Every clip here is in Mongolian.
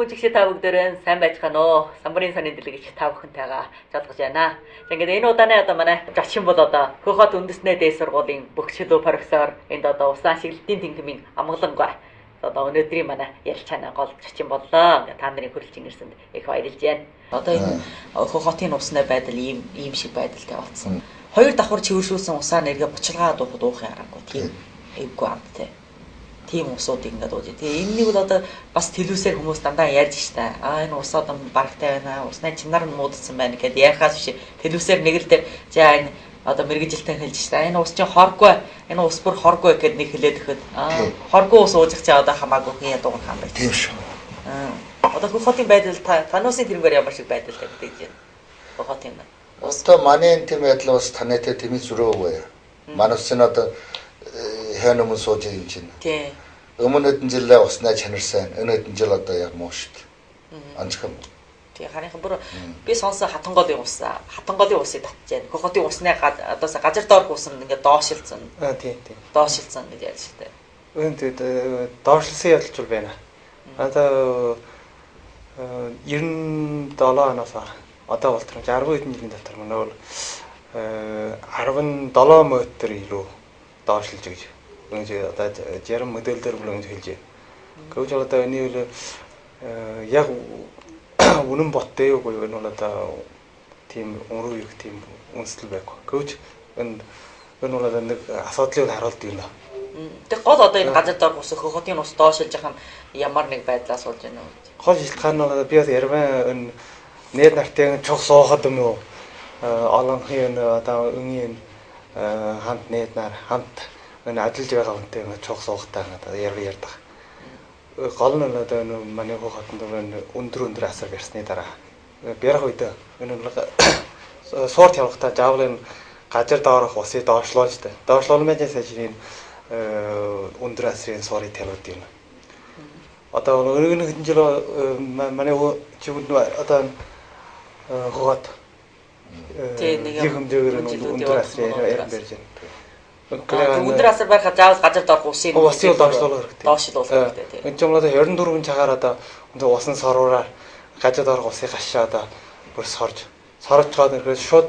бүжигч та бүгдээрэн сайн байцгаана уу? Самбарын санийн дэлгэж та бүхэнтэйгээ залгаж байна. За ингээд энэ удааны одоо манай зочин бол одоо Хөхөт үндэснээ дээд сургуулийн бөхчөлөө профессор энд одоо усан ашиглалтын тэнхимийн амгалангүй одоо өнөөдрийн манай ярилцааны гол зочин боллоо. Ингээд та нарын хүрэлцэн ирсэнд их баярлж байна. Одоо энэ Хөхөтийн усны байдал ийм шиг байдалтай болсон. Хоёр давхар чивэршүүлсэн усаар нэргээ бучилгаа дуухын аргагүй тийм эвгүй амттай. Тийм усууд ингээд ууж. Тэгээ энэнийг бол одоо бас телевизээр хүмүүс дандаа ярьж штэ. Энэ ус одоо барагтай байна. Усны чинар нь муудсан байна гэдээ ярихаас биш. Телевизээр нэг л дээр за энэ одоо мэрэгжилтэн хэлж штэ. Энэ ус чинь хоргүй. Энэ ус бүр хоргүй гэхэд нэг хэлээд өгөхөд хоргүй ус ууж чи одоо хамаагүй хин ядуугар хам байх. Тийм шүү. Одоо Хөхөтийн байдал тануусын тэрнгээр ямар шиг байдалтай гэж байна. Хөхөтийн. Одоо манай энэ тийм байдал бас танайтай тийм зүрхөөгүй. Манай ус нь одоо хэн өмнө сууж юм чинь. Тий. Өмнө хэдэн жилээ уснаа чанар сайн. Энэ хэдэн жил одоо яг муу шүү дээ. Анчхан. Тий харийнхаа бүр би сонсон хатанголын ус. Хатанголын усыг татж байна. Хөхөтийн усны одоо газар доорх ус нь ингээд доошилсан. Тийм. Доошилсан гэж ярьж штэ. Үүнд доошлсон ядалч бол байна. Одоо 97 оноос одоо болтор 60 хэдэн жилийн дотор мөн 17 мотор илүү доошлж гэж. Үнэ одоо 60 модельдэр бүр ингэж хэлж байна. Гэвч одоо энэ үл яг үнэн боттэй юу гэвэл энэ бол одоо тийм өнрөө ирэх тийм үндэслэл байхгүй. Гэвч энэ бол одоо нэг асуудлыг харуулдаг юм даа. Тэг гол одоо энэ газар дор ус Хөхөтийн ус доошилж байгаа нь ямар нэг байдлаас болж байна вэ? Гол шалтгаан нь бол би бас ярмаа нэр нартын чог суухад юм уу? Олонхын одоо өнгийн хамт нээднаар хамт энэ ажиллаж байгаа хүнтэй чог суугатаа одоо ярьдаг. Гол нь одоо манай Хөхөтөнд өндөр асар барьсны дараа бярах үед энэ суурт явахдаа жавлын газар доорох усыг доошлуулж та. Доошлуулмын сайжрын өндөр асрын суурийг тавиад юм. Одоо өнөөгийн хэдэн жил манай чивд одоо Хөхөт нэг хэмжээгээр өндөр асрын барьж байна. Өндөр асар байхад заавал газар доорх усыг доошлуулах хэрэгтэй. Доошлуулах хэрэгтэй тийм. Энэ ч юм уу 24 цагаар одоо усан сорвураар газар доорх усыг гашаа одоо бүр сорж чаад ирэхэд шууд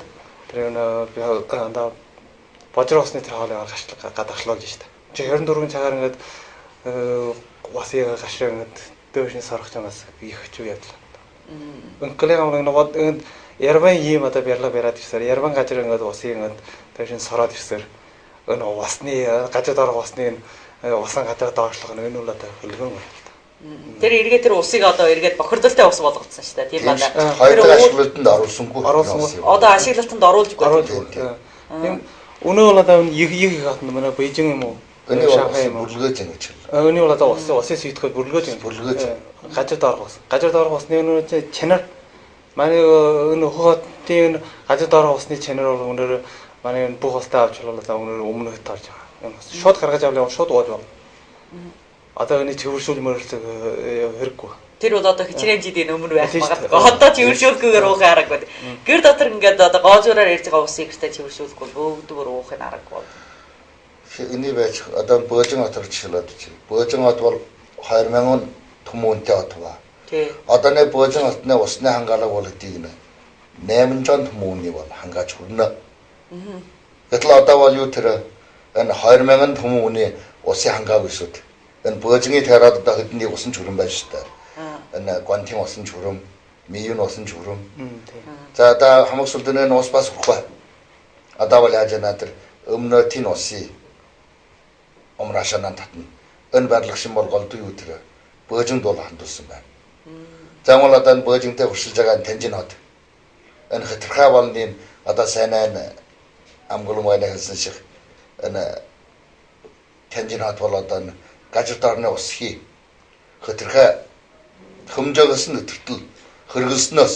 тэр би одоо божир усны тэр хоолыг гадагшлуулж штэ. Чи 24 цагаар ингээд усыг гашаа ингээд дөөшний сорох юмас их хэцүү явдал. Өнклэг амрын ярван юм одоо бариад ирсээр ярван газар ингээд усыг ингээд дөөшний сороод ирсээр энэ усны газар доорх усны усан газар доошлох нь энэ бол одоо хөлгөн байна. Тэр эргээд тэр усыг одоо эргээд бохирдолтой ус болгоцсон шүү дээ. Тийм байна. Хоёрын ашиглалтанд оруулсангүй. Одоо ашиглалтанд оруулжгүй. Тийм өнөө бол одоо их хатна манай Бээжин юм уу? Шанхай юм бүрлгээж ингэж хэллээ. Өнөө бол одоо усыг сүйтгэхэд бүрлгээж газар доорх ус. Газар доорх усны өнөө чанар манай өнөө Хөхөтийн газар доорх усны чанар бол өнөө манай бүх устай авч бол одоо өмнөх тарж байгаа. Шууд гаргаж авлаа шууд ууж байна. Одоо энэ чивэршүүл мөрөлцөг хэрэггүй. Тэр бол одоо хичнээн жилийн өмнө байх магадгүй. Одоо чивэршүүлгүйгээр уухын аргагүй. Гэр дотор ингээд одоо гоожураар ярьж байгаа усыг гэртээ чивэршүүлэхгүй бөөдгөр уухын аргагүй. Энийг байж одоо Бөөжин хот жишээлээд чинь. Бөөжин хот бол 2000 түмүнтэй хот ба. Тий. Одоо нэг Бөөжин хотны усны хангаалга бол гэдгийг нэ 800 түмүний бол хангааж хүрнэ. Гэтэл одоо бол юу тэр энэ 2000 түмүний усын хангааг өсөд. Энэ Бөөжингийн тараад одоо хэдний усан чүрэн байж штэ. Энэ Гуантин усан чүрэн, Миюн усан чүрэн. За одоо хамаг сүлдэнэ ус бас өгөхгүй. Одоо бол яаж яана тэр өмнө тин усын омрашаан татна. Энэ барилгын бол голдуу юу тэр Бөөжинд бол хандуулсан байна. За мөн одоо энэ Бөөжинтэй хуршилж байгаа Танжин хот. Энэ хэтэрхай болны одоо сайн амгалан хэлсэн шиг энэ Танжин хот бол одоо газар доорны усхий хэтэрхай хөмжөөгөөс нь өтөртөл хөргөлснөөс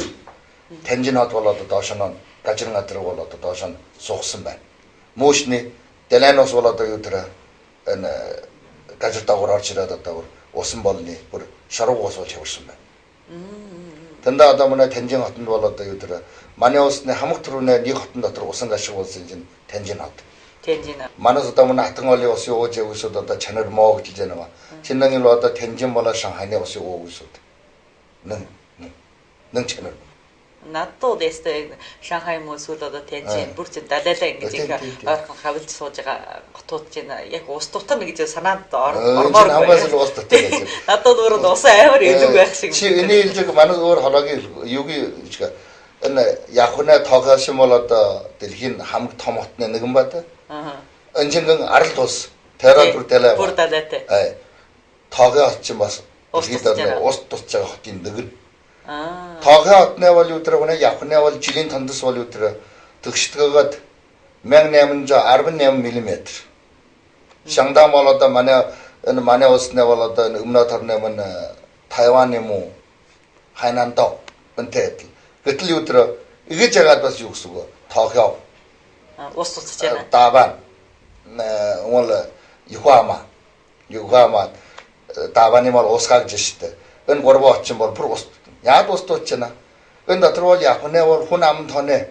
Танжин хот бол одоо доош нь газрын газар бол одоо доош нь суугсан байна. Мөшний Дэлайнос бол одоо юу тэр энэ газар доогоор орж ирээд одоо усан болны бүр шаруу ус болж явсан байна. Тэндээ одоо манай Танжин хотод бол одоо юу тэр манай усны хамаг түрүүний нэг хотын дотор усан гашиг болсон чинь Танжин хот. Танжин. Манайс одоо манай хатанголын усын ууж явсууд одоо чанар моо гэж байна. Чиннэн л одоо Танжин болоо Шанхайны усын ууж явсууд. Nâng channel. Надад дэстэй Шанхай хүмүүс үл одоо тэнцэн бүр чинь далайлаа ингэж их ойрхон хавилж сууж байгаа готууд чинь яг ус тутна гэж санаанд ормоор Хамаас л ус тутна гэж. Надад өөрөө ус амар илүү байх шиг. Чи энэ хэлжиг манай өөр хологийн юугийн энэ Яхуна тоогоошин бол одоо дэлхийн хамаг том хотны нэгэн ба та. Энжингэн арал тус террор бүр далай. Бүр далайтай. Тоогоо хот чинь бас ус тусж байгаа хотын нэгэн. Тоогоо хотны бол юу тэр Яхуны бол жилийн тондос бол юу тэр төгсдгөөд 1818 мм. Шангдан бол одоо манай улсны бол одоо өмнөд хорны мань Тайван юм уу Хайнандо өнтэй. Гэтэл юу тэр игэж ягаад бас юу гэсэн үг тоогоо ус тусч байна. Таван уул Юхама Таваны мал усгаж штэ. Энэ гурван очин бол бүр ус яад ус тууч байна. Энэ дотор бол Яхуны бол хүн амт хоны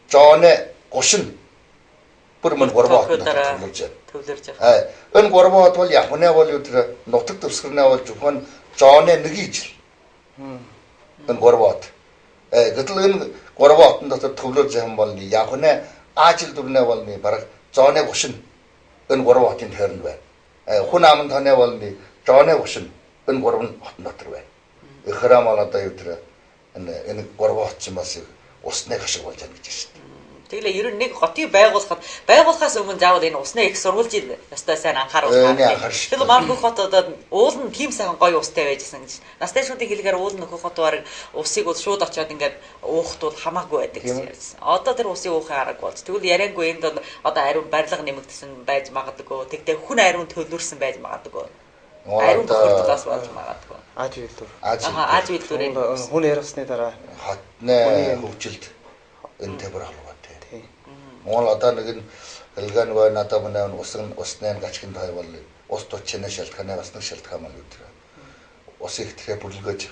жооны гушин бүр мөн гурван хот төвлөрж байгаа. Энэ гурван хот бол Яхуны бол юу тэр нутаг төвсгөрнээ бол зөвхөн жооны нэг ижил. Энэ гурван хот. Гэтэл энэ гурван хотын дотор төвлөрж байгаа бол Яхуны ажил дүрнээ бол бараг жооны гушин энэ гурван хотын тойронд байна. Хүн амт хоны бол жооны гушин энэ гурван хотын дотор байна. Храм бол одоо юу тэр энэ гурван хот чинь бас усны хашиг болж байна гэж байна шүү дээ. Тэгэлээ ер нь нэг хотыг байгуулахаас өмнө заавал энэ усны их сурвалжийг настай сайн анхааруулах хэрэгтэй. Тэгэл маань хөх хот одоо уул нь тийм сайхан гоё устай байжсэн гэж. Настай шүүдийн хэлгээр уул нь хөх хот бараг усыг бол шууд очиод ингээд уухт бол хамаагүй байдаг гэж ярьсан. Одоо тэр усыг уухын арга болж. Тэгвэл яриангүй энд одоо ариун барилга нэмэгдсэн байж магадгүй. Тэгтээ хүн ариун төлөвлөрсөн байж магадгүй. Ариун тохиолдлоос болж магадгүй. Аж үйлдвэр. Аж үйлдвэрийн хүн яриусны дараа хотны хөгжилд энэ төвөр халуугаа тий. Монгол одоо нэг хэлгэн гой надад манай усны гачгийн той бол ус тучны шалтгааны бас нэг шалтгаан мал үү. Ус их тэрэ бүлгэж.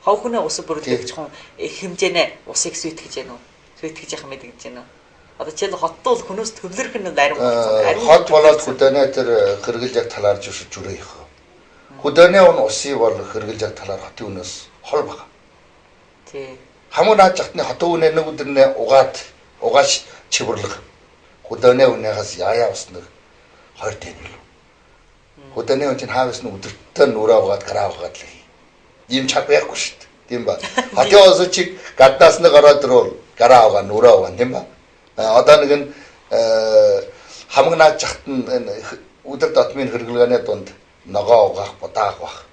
Хов хүний ус бүрлэгч хүн их хэмжээний усыг сүйтгэж яана уу? Сүйтгэж яах мэд гэж яана уу? Одоо жишээл хоттол хүнөөс төвлөрөх нь ариун болсон. Хот болоод хөдөөний тэр хэрэгжилж яг талаарж жүрээ их. Хөдөөний усын бол хэрэгжилж яг талаар хотын үнээс хол бага. Тий. Хамаг наад жахтны хотын үнэ нэг өдөрнөө угааш чивэрлэг. Хөдөөний үнээс яаяа уснаг 20 тэнэл. Хөдөөний үн чинь хаавс нь өдөртөө нүрээ угаад гараа угаад л. Ийм чаг байхгүй шүү дээ. Тийм ба. Хотын ус чиг гаднаас нь гараад ирвэл гараа угаа нүрээ угаа тийм ба. Одоо нэг нь хамаг наад жахт нь өдөр дотмын хэрэглгээний дунд ногоо угаах будаах бах.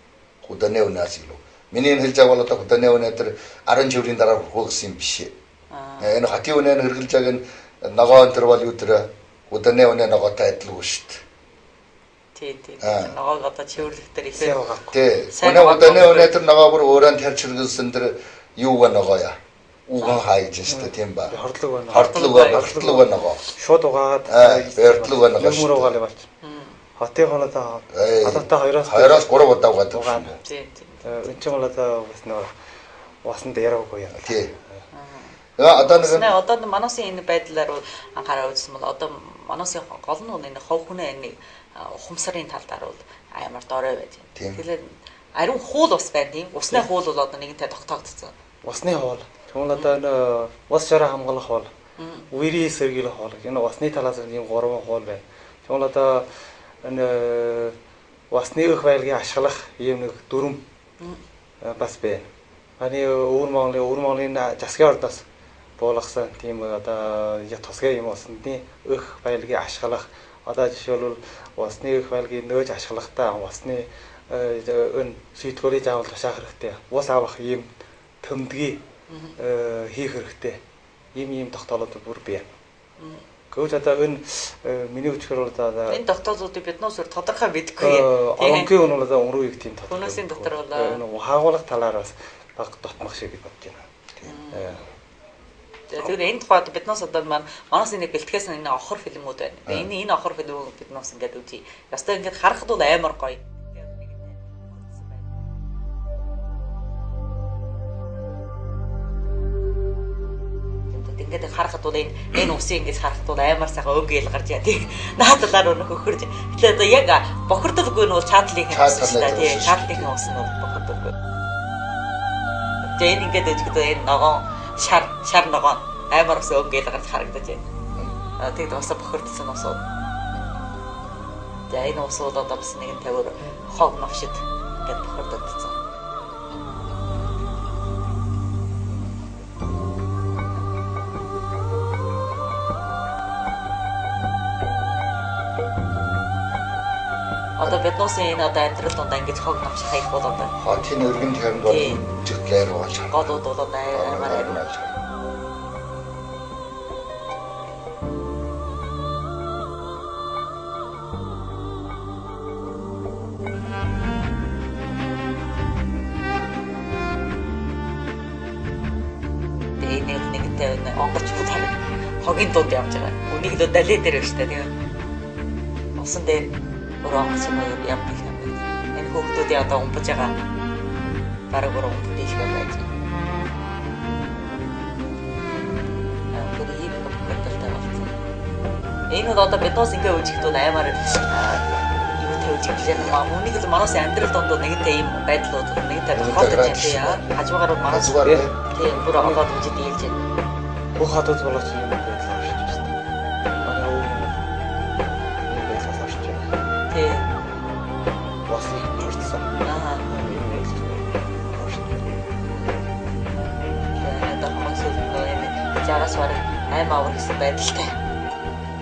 Хөдөөний үнээс илүү. Миний хэлж байгаа бол одоо хөдөөний үнэ тэр 10 жилийн дараа хөргсөн юм биш. Энэ хотын үнэ хэрэглэж байгаа нь ногоо энэ бол юу тэр хөдөөний үнэ ногоотой адилгүй шүү дээ. Тий. Ногоог одоо чивэрлэхтэр ихээ байгаа. Тий. Хөдөөний үнэ тэр ногоо бүр өөрөө тарьж хэрэглэсэн тэр юуга ногоо яа. Уган хайж шүү дээ тийм ба. Хортлог ногоо. Шууд угаагаад бэртлэг ногоо. Юмруу угаалаа болч. Хотын хоноо одоотой 2-3 удаа угаадаг. Тий. Энэ ч бол одоо бас нэг усан дээрээгүй юм. Тий. Одоо нэг Маносын энэ байдлаар анхаарал үзсэн бол одоо Маносын гол нь энэ хов хүнээ энэ ухамсарын талдаар бол амар дорой байж байна. Тэгэхээр ариун хуул ус байна тийм. Усны хуул бол одоо нэгэнтэй тогтоогдсон. Усны хуул. Тэгвэл одоо энэ ус шараа хамгаалах хуул. Үерийн сэргийлэх хуул. Энэ усны талаас нь 3 хуул байна. Тэгвэл одоо энэ усны өх байлгийн ашиглах ийм нэг дүрм бас байна. Аны өвөр Монголын засгийн ордоос буулгасан тийм одоо тусгай юм усны өх байлгийн ашиглах одоо жишээлбэл усны өх байлгийн нөөж ашиглахтаа усны энэ шийтгүүрийг заавал тушаах хэрэгтэй. Ус авах ийм төмдгийг хийх хэрэгтэй. Ийм тогтоолууд бүр бий. Гэвч одоо энэ миний үчгээр бол одоо энэ тогтоолуудыг биднээс тодорхой мэдэхгүй. Онгийн нь бол одоо өмрөөг тийм тодорхой. Хүмүүсийн дотор бол хаагуулах талаар бас баг дотмох шиг гэж бодож байна. Тэгэхээр энэ тухайд биднээс одоо манаас нэг бэлтгэсэн энэ охор фильмүүд байна. Энэ охор фильмүүд биднээс ингээд үзье. Ястаа ингээд харахад бол амар гоё. Ингээд харахад бол энэ усын ингэж харахад бол амар сайхан өнгөөл гарч яа тийм. Наадлаар өнөх хөхөрж. Тэгэхээр одоо яг бохирдолгүй нь бол чаадлын ус шүү дээ. Тийм, чаадлын ус нь бол бохирдолгүй. За энэ ингээд үзэхдээ энэ ногоон шар ногоон амар ус өнгөөл гарч харагдаж байна. Тэгэд бас бохирдсон усууд. За энэ усууд одоо бас нэгэн тавиур хог навшид ингээд бохирдсон. Одоо биднуусын энэ одоо амьдрал донд ингэж хог навш хайх бол одоо тийм өргөн тавинд бол жиглээр болж байгаа. голууд бол одоо амар Харин нэгтэй онгоч хутар хогийн дунд явж байгаа. Үнийг л далий дээр байна шүү дээ. Тэгээ усан дээр өөр онгоц юм явдаг юм байна. Энэ хүүхдүүдийн одоо умбаж байгаа бараг өөр умбаж биш юм байна. Энэ бол одоо биднээс ингээ үжигдүүд аймаар юутай үжиглэж байгаа юм. Үнийг л манаас амьдрал донд нэгэнтэй ийм байдлууд нэгэнтэй тохиолдож байна. Хажуугаар бол манаас тийм бүр олоод үжид ийлж байна. Бүх хатууд болооч юм байдлаар авчиж байна. Манай өвөө юм байдлаар авчиж байна. Тийм. Бас их хурцсан. Одоо хүмүүсүүд нөө жаргас бараг аймаа авах гэсэн байдалтай.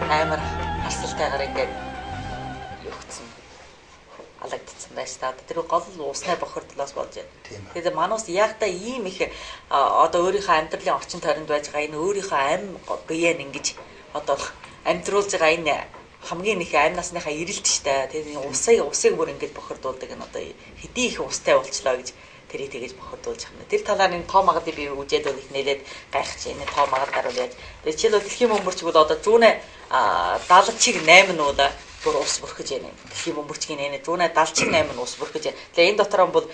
Аймар харсалтайгаар ингээд юугцсан алагдсан байж та. Тэр гол уснаа бохирдлоос болж байна. Тэгээд манус ягта ийм их одоо өөрийнхөө амьдралын орчин тойронд байж байгаа энэ өөрийнхөө ам биеэ ингэж одоо амьдруулж байгаа энэ хамгийн их амь насныхаа ирэлт штэ. Тэгээд усыг бүр ингэж бохирдуулдаг энэ одоо хэдий их устай болчлоо гэж тэрийг тэгэж бохирдуулж байгаа юм. Тэр талаар энэ тоо магадыг би үжээд бол их нэлээд гайхаж байна. Тоо магагаар бол яаж. Тэгээд жишээлбэл дэлхийн бөмбөрчг бол одоо 170-ыг 8 нь бол бүр ус бүрхэж байна. Дэлхийн бөмбөрчгийн энэ 170-ыг 8 нь ус бүрхэж байна. Тэгээд энэ дотор нь бол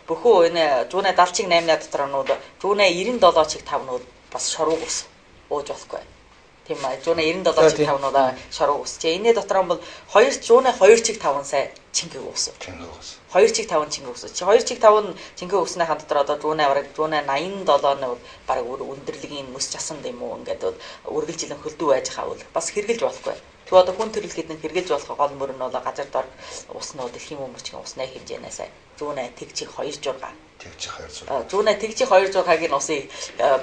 бөхөө энэ 170-ыг 8-ны дотор нь бол 197-ыг 5 нь бол бас шорууг ус ууж болохгүй. Тийм аа 197-ыг 5 нь бол шорууг ус. Тэгээ энэ дотор нь бол 102-ыг 5 нь сая чингэг ус. 2-5 чингэг ус. 2-5 нь чингэг уснаа хан дотор одоо 187-ны бараг өндөрлөгийн мөс часанд юм уу ингээд үргэлжилэн хөлдөө байж байгаа бол бас хэрглэж болохгүй. Тэгвэл одоо хүн төрөл гэдэг нь хэрглэж болох гол мөр нь бол газар дор уснууд дэлхийн бөмбөрчгийн усны хэмжээнээс 100 тэгжих 2 6. Тэгжих 2 6-гийн усыг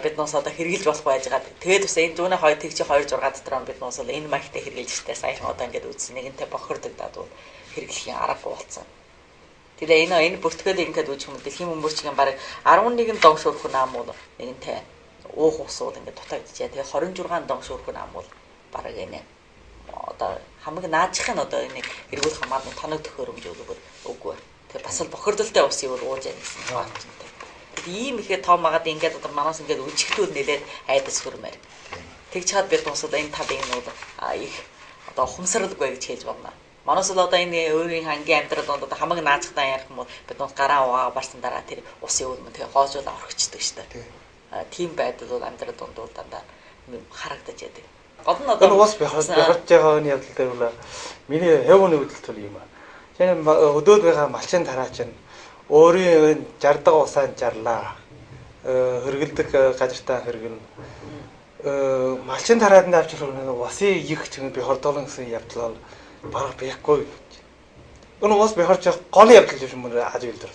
биднээс одоо хэрглэж болох байж байгаа. Тэгээд бас энэ 102 тэгжих 2 6 дотор бид нуус бол энэ маягтай хэрглэж штэ саяхан одоо ингээд үзсэн нэгэнтэй бохирдог дадвал хэрэглэхийн аргагүй болсон. Тэгээ энэ бүртгэлийг ингээд үүсгэх юм дэлхийн бөмбөрчгийн бараг 11 донш өрхөн ам бол нэгэнтэй уух усууд ингээд дутагдчихэ. Тэгээ 26 донш өрхөн ам бол бараг энэ одоо хамаг наажихын одоо энэ эргүүл хамааны тоног төхөөрөмж өгөөд үгүй. Тэгээ бас л бохирдолтой усыг ууж яах гэсэн байна. Тэгээд ийм ихэд тоо магаад ингээд одоо манаас ингээд үжигтүүд нэлээд айдас хөрмээр. Тэгж чад бид босоод энэ талын нууд их одоо ухамсарлгүй гэж хэлж байна. Манаас л одоо энэ өөрийн хангийн амьдрал донд одоо хамаг наажихтаа ярих юм бол бид нуус гараа угаа барсан дараа тэр усын өвлмөн тэгээ хоожуул орхичдаг шүү дээ. Тийм байдал бол амьдрал донд дандаа харагдаж яадаг. Гол нь одоо ус бохирж байгаа энэ явдал дээр бол миний хэвүүний хөдөлт бол юм аа. Жишээ нь өдөөд байгаа малчин тараач нь өөрийн жардаг усаа жарлаа. Хөргөлдөг газартаа хөргөн. Малчин тараад нь авчрах усын их чигээр бохирдуулна гэсэн явдал бол бараг байхгүй гэж. Энэ ус бохирж байгаа гол явдал юм уу хаж үйлдвэр.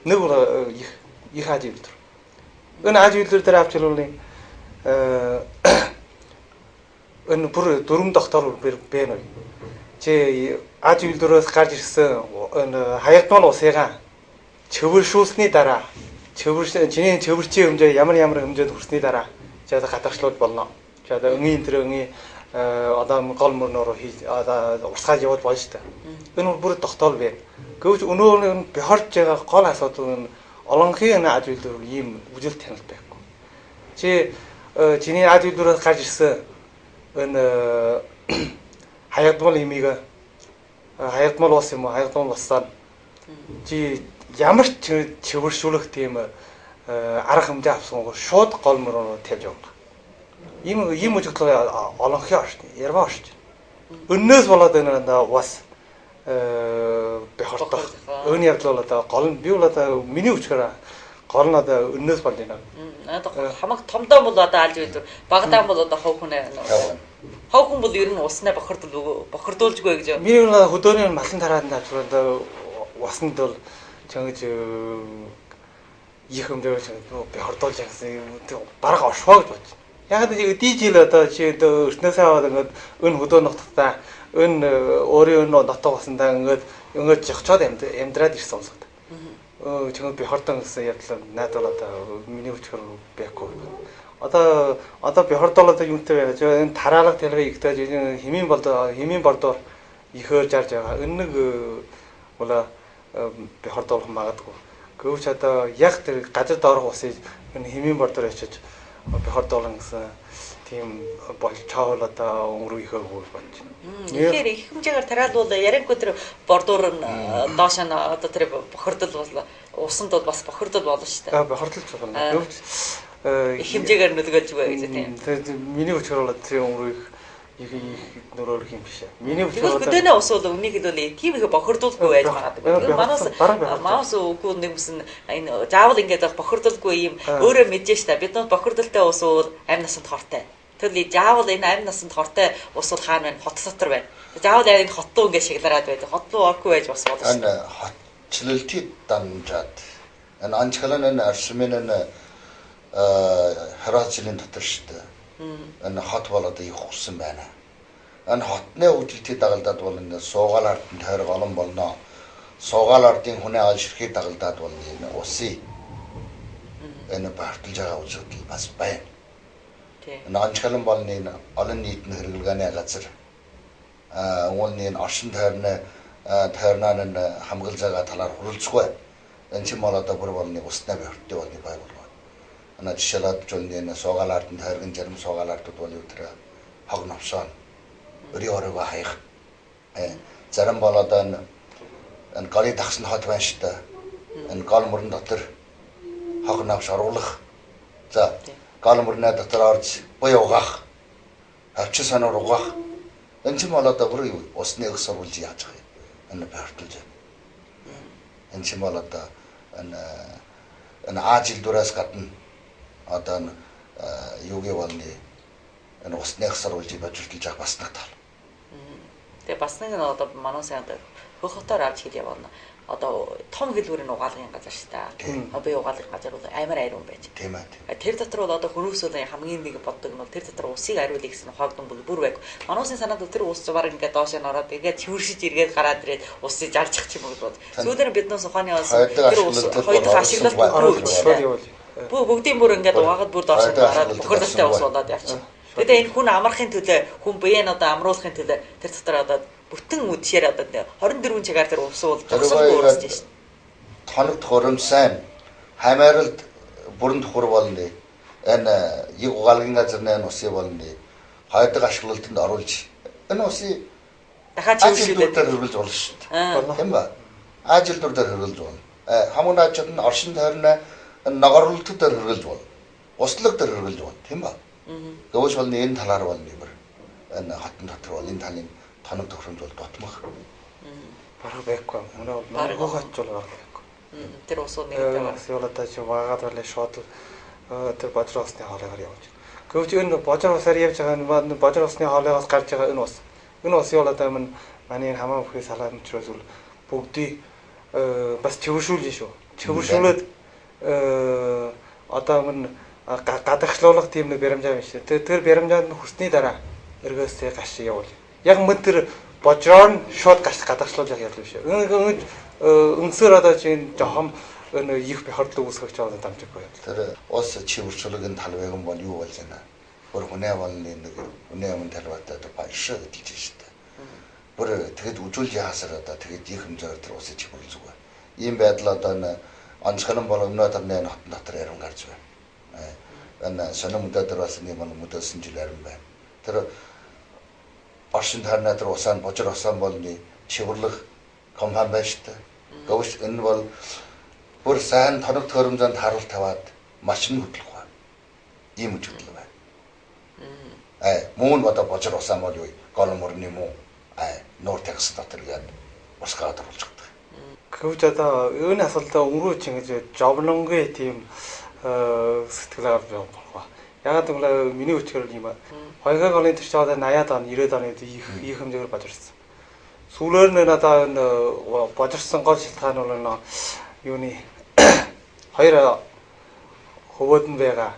Нэг их хаж үйлдвэр. Энэ хаж үйлдвэр дээр авчруулны энэ бүр дөрөв доктор байна. Чи аж үйлдвэрээс гарч ирсэн энэ хаягдмал усыгаа чөвөршүүлсний дараа чиний чөвөрчийн хэмжээ ямар хэмжээнд хүрсний дараа чи одоо гадагшлууд болно. Чи одоо өнгийн одоо гол мөрнөөр одоо урсгаж яваад болно шүү дээ. Энэ бүр тогтоол байна. Гэвч өнөөр нь бохирж байгаа гол асуудал нь олонхын аж үйлдвэр ийм үжил танил байхгүй. Чи чиний аж үйлдвэрээс гарч ирсэн энэ хаягдмал имийг хаягдмал ус юм уу хаягдмал усаар чи ямар ч чөвөршүүлэх тийм арга хэмжээ авсан шууд гол мөрөөр тавьж явна. Ийм үжиглэл олонхын оршин ярма оршин. Өннөөс болоод энэ бас бохирдох. Өөний явдал бол одоо гол нь би бол одоо миний үчгээр гол нь одоо өнөөс болж байна. Хамаг томдоо бол одоо алж үйдэг. Багадаа бол одоо хов хүн хов хүн бол ер нь уснаа бохирдуулжгүй гэж. Миний хөдөөний малын тараад одоо усанд бол чангаж их хэмжээгээр би хордуулж яасан бараг оршоо гэж бодчих. Яг нэг дижил одоо чи өртнөөсөө аваад ингээд өн хөдөө нутгатаа өн өөрийн нутаг усандаа ингээд жигчоод амьдраад ирсэн юм шиг. Чамд би хордон гэсэн явдлаа найдвар одоо миний өчгөр байхгүй. Одоо би хордол одоо юунтэй байна? Энэ тараалга талхыг ихтэй химийн бордоор ихөөр жарж байгаа. Энэ нэг бола би хордолох магадгүй. Гэвч одоо яг тэр газар доорх усыг энэ химийн бордоор очиж би хордолно гэсэн тийм бол чаавал одоо өнгөрөө ихээгүй болж байна. Тэгэхээр их хэмжээгээр тараалбал яриаггүй тэр бордуур нь доош нь одоо тэр бохирдол бол усанд бол бас бохирдол болно шүү дээ. Бохирдолч байна. Их хэмжээгээр нөлөөлж байгаа гэж тийм. Миний өчгөр бол тэр өнгөрөө их нөрөөр юм биш. Миний өчгөр хөдөөнөө ус бол үнийг хэлвэл тийм их бохирдуулгүй байж магадгүй. Маус үгүй нэгсэн энэ заавал ингэж бохирдуулгүй юм өөрөө мэдэж штэ. Биднүүд бохирдолтой ус бол амь насанд хортой. Тэгвэл заавал энэ амь насанд хортой ус бол хаана байна? Хот дотор байна. Заавал яг энэ хот руу ингэ шиглараад байдаг. Хот руу орхгүй байж бас болно шүү. Энэ хотчлолтыг дамжаад энэ анчгалан энэ аршмын энэ хараачлийн дотор шүү дээ. Энэ хот болоод их ухсан байна. Энэ хотны үжилтийг дагалдаад бол энэ суугаал ардын тойрог олон болно. Суугаал ардын хүний аал ширхийг дагалдаад бол энэ усын энэ барталж байгаа үйлдэл бас байна. Энэ анчгалан бол энэ олон нийтийн хэрэглэгээний газар уулын оршин тойрноо энэ хамгаалж байгаа талаар хуралцгүй. Энэ ч юм бол одоо бүр болны уснаа бэрхтээ болны бай болгоо. Энэ жишээлбэл энэ суугаал ардын тойргийн зарим суугаал ардууд бол өдрөө хог навшаа өрөөрөө хаях. Зарим бол одоо энэ гарын тагсны хот байна шүү дээ. Энэ гал мөрөн дотор хог навш оруулах. За гал мөрнө дотор орж буй угаах. Авчин санаар угаах. Энэ ч юм бол одоо бүр усны их сурвалж яаж байгаа юм. Энэ барталж байна. Энэ ч юм бол одоо энэ ажил дураас гадна одоо юугийн болны энэ усны их сурвалжийг бажуулж байгаа бас нэг тал. Тэгээ бас нэг нь одоо манай сайн одоо хөх хотоор авч хэл явна. Одоо том хэлбэрийн угаалгын газар шүү дээ. Би угаалгын газар бол амар ариун байж. Тийм ээ. Тэр дотор бол одоо хөрөөсөө хамгийн нэг боддог нь бол тэр дотор усыг ариулъя гэсэн хогдон бол бүр байг. Мануусын санаанд бол тэр ус зураг ингээд доош нь ороод ингээд цэвэршиж эргээд гараад ирээд усыг жарчих ч юм уу бол. Сүүлээр биднээс ухааны бас тэр ус хоёрдох ашиглалт бүгд бүгдийн бүр ингээд угаагаад бүр доош нь гараад бохирдолтой ус болоод явчих. Тэгээд энэ хүн амрахын төлөө хүн биеийг одоо амруулахын төлөө тэр дотор одоо бүтэн үдшээр одоо 24 цагаар тэр ус бол зогсоогүй уурсаж шин. Тоног тохиромжтой хамааралд бүрэн тухар болно. Энэ яг угаалгын газрын усыг болно. Хайдаг ашиглалтанд оруулж энэ усыг дахиад чившүүлээд хөрвүүлж болно шүү дээ. Тийм ба? Ажил дүр дээр хөрвүүлж болно. Хамаг наачид нь оршин тойрны ногорлолтод дээр хөрвүүлж болно. Услаг дээр хөрвүүлж болно. Тийм ба? Гэвч бол энэ талаар бол нэмэр энэ хотын дотор бол энэ талын тоног тохиромж бол дотмох. Бараг байхгүй. Өнөө маргуугач бол байхгүй. Тэр усууд нэгтэй байна. Суулаад чи ваагаад болоо шууд тэр божроо усны хоолойгоор явж. Гэвч энэ божроо усаар явж байгаа энэ божроо усны хоолойгоос гарч байгаа энэ ус. Энэ ус явуулаад амин манай хамаа бүхий салаамчроос бол бүгдийг бас чөвшүүлж шүү. Чөвшүүлээд одоо амин гадагшлуулах тийм нэг баримжаа биш. Тэр баримжаанд нь хүсний дараа эргээсээ гаш явуул. Яг мөн тэр божроо нь шууд гаш гадагшлуулж явах юм биш. Өнсөр одоо чинь жоохон их бохирдол үүсгэж байгаа дамжиггүй. Тэр ус чивэрчлэгийн талбайг бол юу болж байна? Бүр хүнээ болны нэг хүнээ өмнө талбайтай баяшаа гэдэлж штэ. Бүр тэгэд үжүүлж яасаар одоо тэгэд их хэмжээгээр тэр усыг чивэрлж байгаа. Ийм байдал одоо онцгон бол өмнөд тамны хотын дотор яран гарч байна. Энэ сонин мөдөр бас нэг мөдөөсөн жил арим байна. Тэр оршин тойрны тэр усаа божир усаа болны чивэрлэх компани байна шүү дээ. Гэвч энэ бол бүр сайн тоног тохиромжонд харуулт таваад машин хөдлөх байна. Ийм үжигдэл байна. Мөн одоо божир усаа бол юу? Гол мөрний мөн нуур такс дотор гээд ус гадар болж байгаа. Гэвч одоо энэ асуултаа өнгөрөөч ингэж жовлонгүй тийм сэтгэл авч байгаа байна. Ягаад гэвэл миний өчгөр юм аа. 2000 оны төрч одоо 80-аад он 90-аад оны их хэмжээгээр божирсан. Сүүлээр нь одоо энэ божирсан гол шалтгаан бол энэ юуны хоёр хөвөөд нь байгаа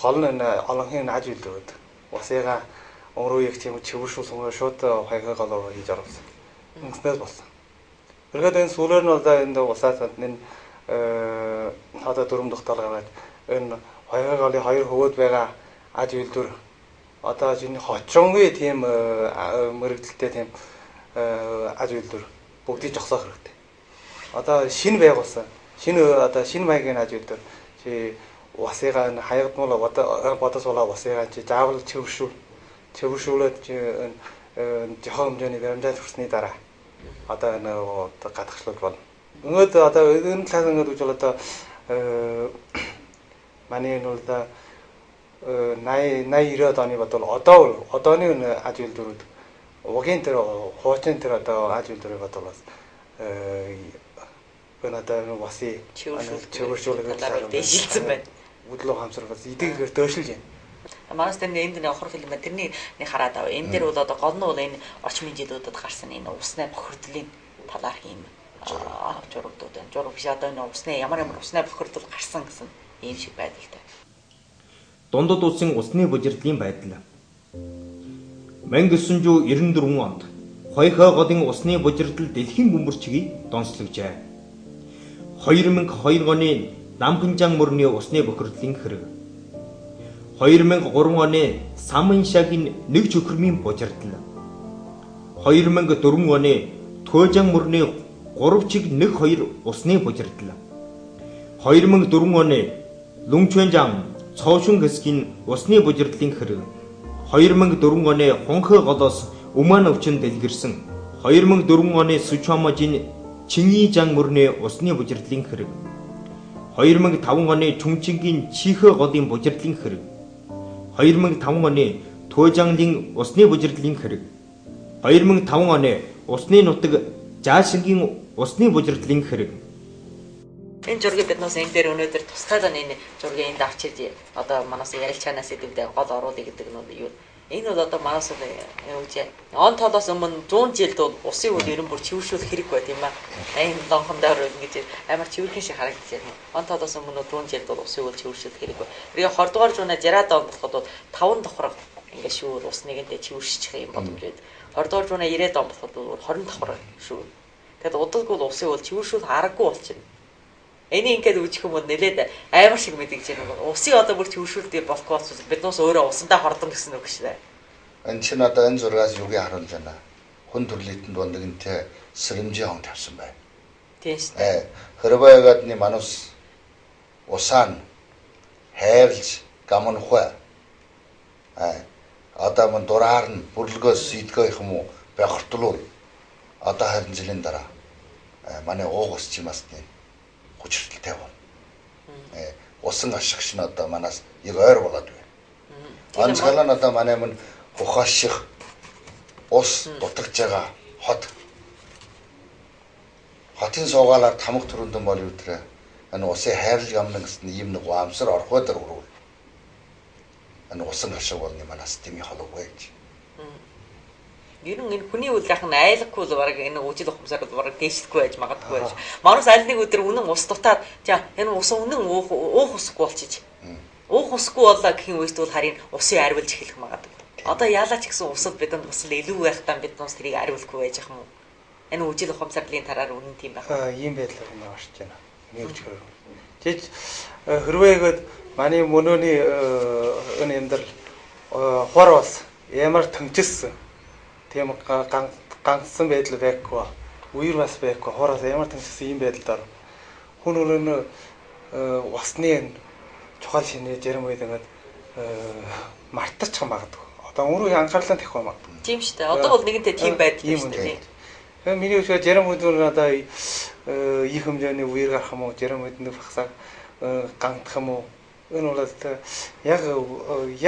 гол нь олонхын аж үйлдвэрүүд. Усыга өөрөө их тийм чивэршүүлсэн шууд 2000 голоор хийж оруулсан. Ингэснээр болсон. Тэргээд энэ сүүлээр нь одоо энэ усаас энэ одоо дөрөв дахь талгаад энэ 2000 голын хоёр хөвөөд байгаа аж үйлдвэр одоо жин хочонгүй тийм мэрэгдэлтэй тийм аж үйлдвэр бүгдийг зогсоох хэрэгтэй. Одоо шинэ байгуулсан. Шинэ одоо шинэ маягийн аж үйлдвэр чи усыгаа хаягдмал бодос болоо усыгаа чи заавал чивэршүүлээд чи жохон хэмжээний баримжаа төрсний дараа одоо энэ гадагшлуулж болно. Ингээд одоо энэ талаас ингээд үгүй одоо манай энэ бол 80 90-ад оны бодвол одооны аж үйлдвэрүүд угийн тэр хуучин тэр одоо аж үйлдвэрийг бодвол бас энэ одоо усын чивэршүүлэх дэвшилсэн байна. Үдлөө хамсарвал эдгээр дөшилж байна. Манайс тэр энд нэг хурал юм байна. Тэрний нэг хараад аваа. Энэ дээр бол одоо гол нь бол энэ орчмын жилүүдэд гарсан энэ усны бохирдлын талаар юм журагдууд байна. Жураг биш одоо энэ усны ямар усны бохирдол гарсан гэсэн ийм шиг байдалтай. Дундад улсын усны бужирдлын байдал. 1994 онд Хойхоо голын усны бужирдал дэлхийн бөмбөрчгийг донслогжээ. 2002 оны Намхинжан мөрний усны бохирдлын хэрэг. 2003 оны Самыншагийн нэг чөкөрмийн бужирдал. 2004 оны Туожан мөрний 3 чиг 1-2 усны бужирдал. 2004 оны Лүнчвэнжан Цоошун хэсгийн усны бужирдлын хэрэг. 2004 оны Хонхо голоос Уман өвчин дэлгэрсэн. 2004 оны Сучамажийн Чингижан мөрний усны бужирдлын хэрэг. 2005 оны Чүнчингийн Чихэ голын бужирдлын хэрэг. 2005 оны Туожангийн усны бужирдлын хэрэг. 2005 оны усны нутаг Жаашингийн усны бужирдлын хэрэг. Энэ зургийг биднээс энэ дээр өнөөдөр тусгайлан энэ зургийг энд авч ирж одоо манаас ярил чанаас идэвдээ гол оруулъя гэдэг нь юу. Энэ бол одоо манаас үгүй он толоос өмнө 100 жилд бол усын үйл ерөн бүр чивэршүүлэх хэрэг байт юм аа. Энэ лонхондоор ингэж амар чивэрхэн шиг харагдаж байна. Он толоос өмнө 100 жилд бол усын үйл чивэршүүлэх хэрэг бай. Тэгээ 20 дугаар зууны 60-аад он болоход 5 давхар ингэ шүүр усныг энэ чивэршчих юм боломж байд. 20 дугаар зууны 90-аад он болоход 20 давхар шүүр. Тэгэд удалгүй бол усын үйл чивэршүүл аргагүй болчихно. Энийг ингээд үжих юм бол нэлээд амар шиг мэдгэж байна. Усын одоо бүр чивэршүүлдэг болохгүй болчихсон. Биднээс өөрөө усандаа хордон гэсэн үг шээ. Энэ чинь одоо энэ зургаас юуг харуулж байна? Хүн төрлөختөнд бондогнтэй сэрэмжийн он тавьсан байна. Тийм шүү. Хэрвээgadны манус усаан хайрлж гамнхуй. Одоо мөн дураар нь бүрлгөөс идгэх юм уу? Бахартлуул. Одоо харин жилийн дараа манай уугус чимасны хүчрэлтэй байна. Усан ашигч нь одоо манаас яг ойр болоод байна. Онцгойлон одоо манай мөн ухааших ус дутагж байгаа хотын суугаалаар тамга төрөндөн бол юу тэрэ энэ усын хайрлаг амна гэсэн ийм нэг амсар орхой дээр өрөв. Энэ усан ашиг болны манаас тэмий холог байж. Ер нь энэ хүний үйл гахын айлггүй л бараг энэ үжил ухамсаар бол бараг дээшлэхгүй байж магадгүй байж. Манус аль нэг өдөр үнэн ус дутаад за энэ ус үнэн уух усгүй болчих. Уух усгүй болоо гэхийн үед бол харин усын арвилж эхлэх магадгүй. Одоо яалаач гэсэн усад бидэнд усал илүү байхдаа биднээс тэрийг арвилахгүй байж юм уу? Энэ үжил ухамсарлын тараар үнэн тийм байх. Ийм байдлаар юм аварч байна. Миний өчгөр. Жиж хэрвээгээд манай мөнөөний энэ амьдрал хор бас ямар төнчсөн. Тийм ганцсан байдал байхгүй. Үер бас байхгүй. Хороос ямар төнчсөн ийм байдлаар хүн өөрөө усны чухал шинэ жарим үед ингээд мартчих магадгүй. Одоо өөрөө анхаарлаа тавих юм. Тийм шүү дээ. Одоо бол нэгэнтээ тийм байдал шүү дээ. Тэгээ миний өчгөр жарим үед одоо их хэмжээний үер гарах юм уу? Жарим үед нэг багсаа гандах юм уу? Энэ бол яг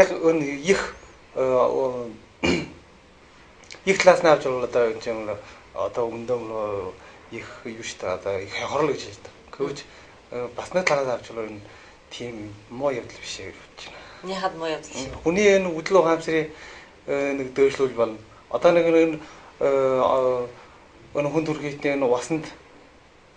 энэ их талаас нь авч бол одоо энэ одоо өндөм их юу шүү дээ одоо их хорл гэж хэлдэг. Гэвч бас нэг талаас авч бол энэ тийм муу явдал биш гэж бодож байна. Яхад муу явдал шүү. Хүний энэ үдл ухаамсрын нэг дөөшлүүл болно. Одоо нэг энэ хүн төрхийдний энэ усанд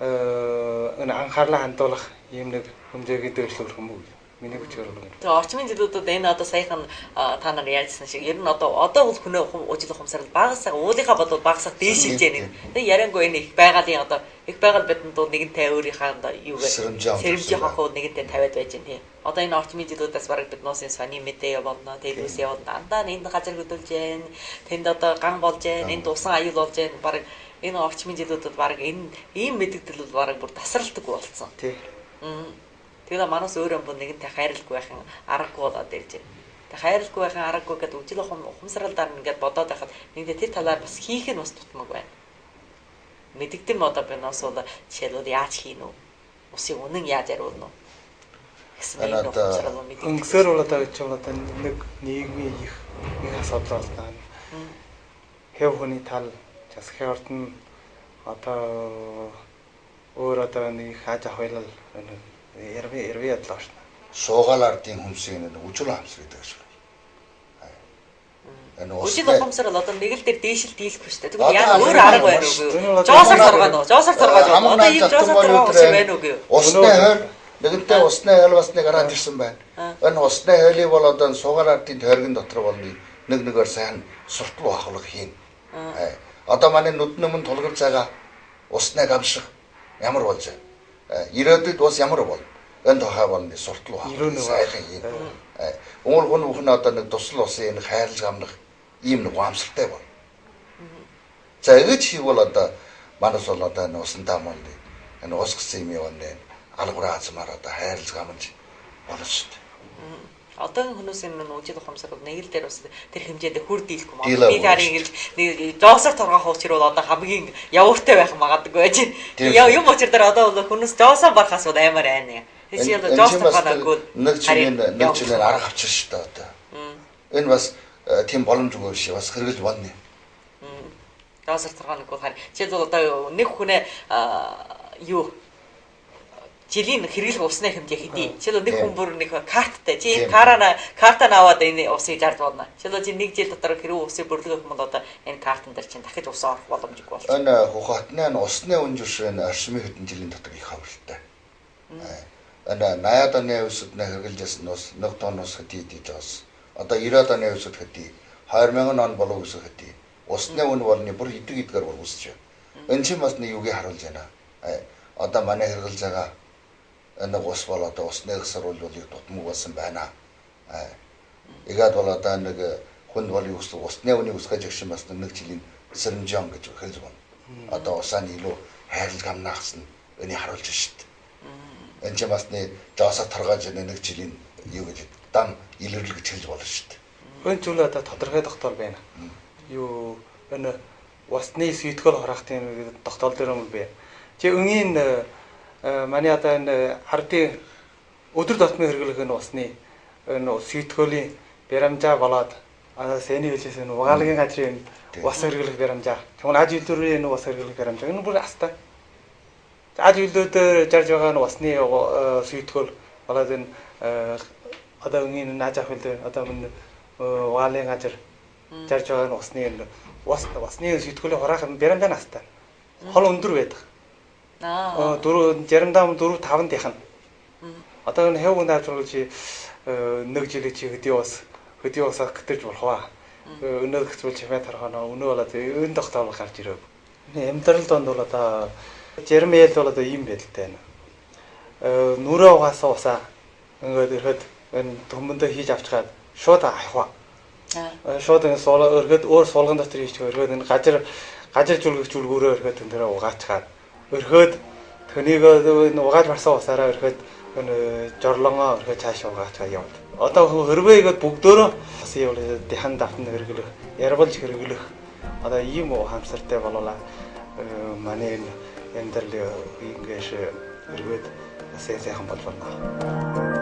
энэ анхаарлаа хандуулах ийм нэг хэмжээний дөөшлүүл юм уу? Миний хүчээр бол. Тэгээ орчмын жилүүдэд энэ одоо саяхан та нар ярьсан шиг ер нь одоо бол хүнээ ужил ухамсарал багасаа уулынхаа бодвол багасаа дээшилж яана. Тэгээ яриангүй энэ их байгалийн одоо их байгаль бидэнд нэгэнтэй өөрийнхөө юугаар сэрэмжийн хонхоо нэгэнтэй тавиад байж байна тийм. Одоо энэ орчмын жилүүдээс бараг бид нуусын сони мэдээ явуулна, телевиз явуулна. Андаа энд газар хөдөлж байна. Тэнд одоо ган болж байна. Энд усан аюул болж байна. Бараг энэ орчмын жилүүдэд бараг энэ ийм мэдэгдэл бол бараг бүр тасралтгүй болсон. Тийм. Тэгээ манаас өөрөө бүр нэгэнтэй хайрлахгүй байхын аргагүй болоод ирж байна. Тэгээ хайрлахгүй байхын аргагүй гэдэг үжил ухамсаралдаар ингээд бодоод байхад нэгдээ тэр талаар бас хийх нь бас тутмаг байна. Мэдэгдэм одоо би нас бол жишээлбэл яаж хийн үү? Усын үнэн яаж ариулна уу? Гэсэн юм ухамсарал мэдэгдэм. Өнгөсөр бол одоо гэж одоо нэг нийгмийн их асуудал байна. Хэв хүний тал засгийн орд нь одоо өөр одоо нэг хааж авах байлал Ярви ядлаа шүү. Суугаал ардын хүмсийг нэг үжил хамс гэдэг шүү. Үжил ухамсарал одоо нэг л дээр дээшил дийлэхгүй шүү. Тэгвэл яа өөр арга байна уу? Жоосор сургаано. Жоосор сургааж байна. Одоо ийм жоосор сургаах юм байна уу гэв. Усны хойл нэгэнтэй усны хойл бас нэг гараад ирсэн байна. Энэ усны хойлыг бол одоо суугаал ардын тойргийн дотор бол нэг нэгээр сайн суртал бахуулах хийн. Одоо манай нүд нөмн тулгар цагаа усны гамших ямар болж байна? Ирээдүйд бас ямар бол энэ тохиол бол суртал байна. Сайхан юм. Өнгөр хүн бүхэн одоо нэг тусал усын энэ хайрлаж амнах ийм нэг уамсартай бол. За ингэж хийвэл одоо манайс бол одоо энэ усандаа мөн энэ ус гэсэн юм явна. Алгураа азмаар одоо хайрлаж амнаж болно шүү дээ. Одоо хүмүүс энэ үжил ухамсарал нэг л дээр бас тэр хэмжээнд хүрдийлэхгүй маа. Би тарийн хэлж нэг жоосор торгох учрал одоо хамгийн явууртай байх магадгүй байж байна. Юм учир дээр одоо бол хүмүүс жоосоо барахаас бол аймаар айна. Тэр чинь одоо жоосор торгохгүйд нэг жилээр арга авчир шүү дээ одоо. Энэ бас тийм боломжгүй биш бас хэрэгж болно. Жоосор торгохгүйд харин жишээлбэл одоо нэг хүнээ юу жилийн хэрэглэх усны хэмжээ хэдий. Жишээлбэл нэг хүн бүр нэг карттай. Чи картаа аваад энэ усыг жарж болно. Жишээлбэл чи нэг жил дотор хэрэг усыг бүрлгэх юм бол одоо энэ картан дээр чинь дахиж ус орох боломжгүй болж Энэ байна. Хухатны усны үнжиршээ орчмын хэдэн жилийн дотор их хавралтай. Энэ 80-аад оны үсэд хэрэгжилж ясан ус 1 тонн ус хэдий гэж бас. Одоо 90-аад оны үсэд хэдий 2000 он болов үсэд хэдий. Усны үн болны бүр идэгээр бүр үсэж байна. Энэ чинь бас нэг юуг харуулж байна. Одоо манай хэрэгжилж байгаа энэ ус бол одоо усны сарвалуулыг тутмаг болсон байна. Игээд бол одоо нэг хүнд бол усны үнийг үсгэж агшин бас нэг жилийн сэрэмжон гэж хэлж байна. Одоо усааны илүү хайрлаг амнахс нь өний харуулж шít. Энэ ч бас нэг жоосоо торгож нэг жилийн юу гэж дам илэрлэл гэж хэлж болно шít. Энэ зүйл одоо тодорхой тогтоол байна. Юу энэ усны сүйтгэл хороох тийм тогтоол дээр юм бэ. Чи өнгийн манай одоо энэ ардын өдөр тутмын хэрэглэх энэ усны энэ сүйтгэлийн баримжаа болоод одоо сэний хэлжсэн энэ угаалгын газрын ус хэрэглэх баримжаа. Тэгвэл аж үйлдвэрийн энэ ус хэрэглэх баримжаа. Энэ бүр астай. Аж үйлдвэрээр жарж байгаа энэ усны сүйтгэл болоод энэ одоо өнгийн аж ахуйн дээр одоо энэ угаалгын газар жарж байгаа энэ усны энэ усны сэтгүүлийн хороох баримжаа настай. Хол өндөр байдаг. Заримдаа 4-5 дихна. Одоо энэ хэвгүн даавчруулж нэг жилийн чи хөдий усаа гэтэж болох ба. Өнөө хэцүүл чимээ тарханаа өнөө болоод энэ тогтоол гарч ирээв. Амьдрал донд бол одоо Жермиэл бол одоо ийм байдалтай байна. Нүрээ угаасаа усаа ингээд ирэхэд энэ төмөндөө хийж авчихад шууд авах. Шууд энэ өргөд өөр суулган дотор хийчих өргөд энэ гажир зүлгэх зүлгүүрөө өргөд энэ тэрэ угаачгаад өргөд төнийг энэ угааж марсан усаараа өргөд энэ жорлонгоо өргөд цааш угаачгаад явд. Одоо хөрвөөгээд бүгдөө бас явал дэхан давтан хэрэглэх, ярбалж хэрэглэх одоо ийм хаамсартай болоолаа. Манай энэ амьдрал ингэж өргөд сайхан болж байна.